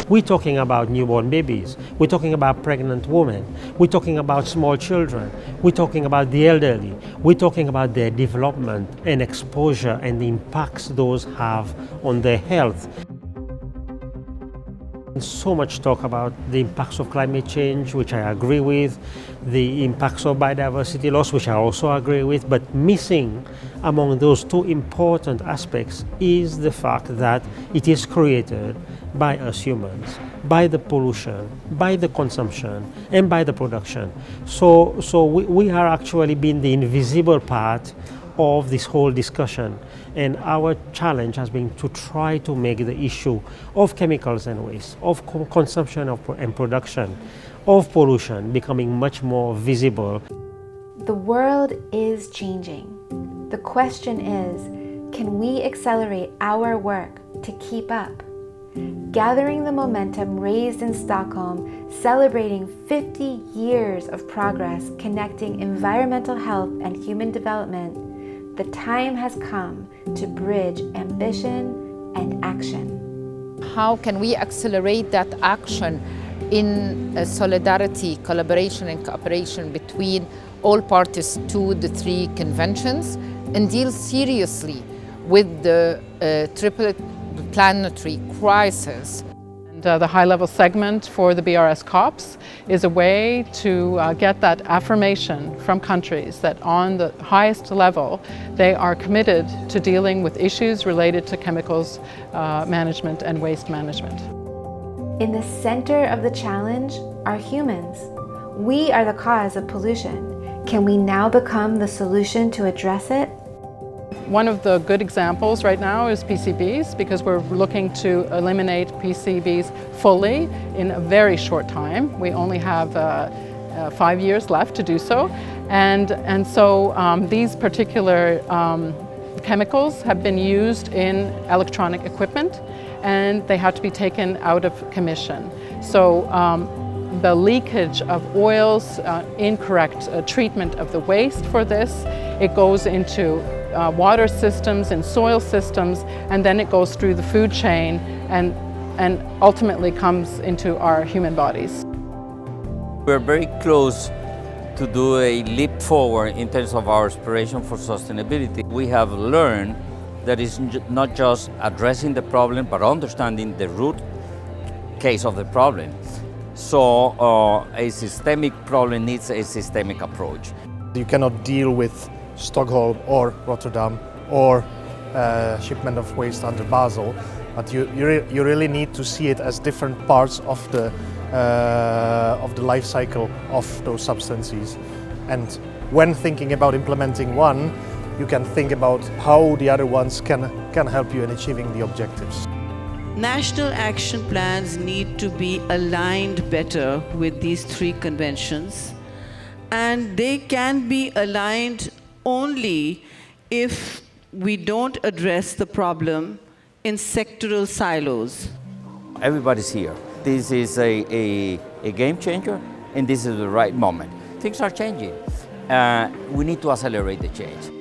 We're talking about newborn babies, we're talking about pregnant women, we're talking about small children, we're talking about the elderly, we're talking about their development and exposure and the impacts those have on their health. So much talk about the impacts of climate change, which I agree with, the impacts of biodiversity loss, which I also agree with, but missing among those two important aspects is the fact that it is created by us humans, by the pollution, by the consumption, and by the production. So we are actually being the invisible part of this whole discussion, and our challenge has been to try to make the issue of chemicals and waste, of consumption and production, of pollution becoming much more visible. The world is changing. The question is, can we accelerate our work to keep up? Gathering the momentum raised in Stockholm, celebrating 50 years of progress connecting environmental health and human development, the time has come to bridge ambition and action. How can we accelerate that action in solidarity, collaboration and cooperation between all parties to the three conventions and deal seriously with the triple planetary crisis? The high-level segment for the BRS COPs is a way to get that affirmation from countries that on the highest level they are committed to dealing with issues related to chemicals management and waste management. In the center of the challenge are humans. We are the cause of pollution. Can we now become the solution to address it? One of the good examples right now is PCBs, because we're looking to eliminate PCBs fully in a very short time. We only have 5 years left to do so. And so these particular chemicals have been used in electronic equipment, and they had to be taken out of commission. So the leakage of oils, incorrect treatment of the waste for this, it goes into water systems and soil systems, and then it goes through the food chain and ultimately comes into our human bodies. We're very close to do a leap forward in terms of our aspiration for sustainability. We have learned that it's not just addressing the problem, but understanding the root case of the problem. So a systemic problem needs a systemic approach. You cannot deal with Stockholm or Rotterdam or shipment of waste under Basel, but you really need to see it as different parts of the life cycle of those substances. And when thinking about implementing one, you can think about how the other ones can help you in achieving the objectives. National action plans need to be aligned better with these three conventions, and they can be aligned only if we don't address the problem in sectoral silos. Everybody's here. This is a game changer, and this is the right moment. Things are changing. We need to accelerate the change.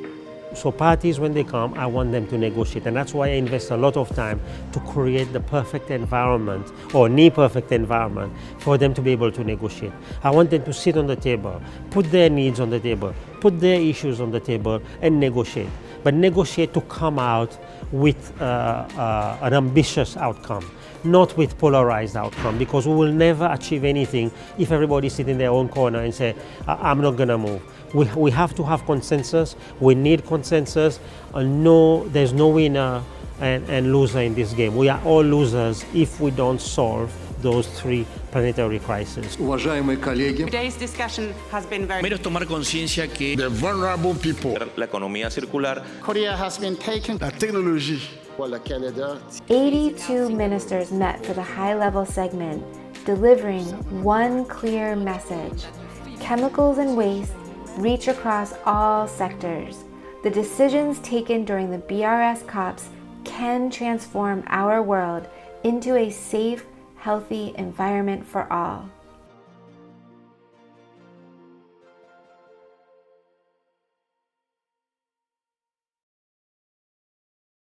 So parties, when they come, I want them to negotiate, and that's why I invest a lot of time to create the perfect environment or near-perfect environment for them to be able to negotiate. I want them to sit on the table, put their needs on the table, put their issues on the table and negotiate. But negotiate to come out with an ambitious outcome, not with polarized outcome, because we will never achieve anything if everybody sits in their own corner and say, I'm not gonna move. We have to have consensus, we need consensus, there's no winner and loser in this game. We are all losers if we don't solve those three planetary crises. Today's discussion has been very... tomar conciencia que the vulnerable people. La economía circular. Korea has been taken. La technologie. 82 ministers met for the high-level segment, delivering one clear message. Chemicals and waste reach across all sectors. The decisions taken during the BRS COPs can transform our world into a safe, healthy environment for all.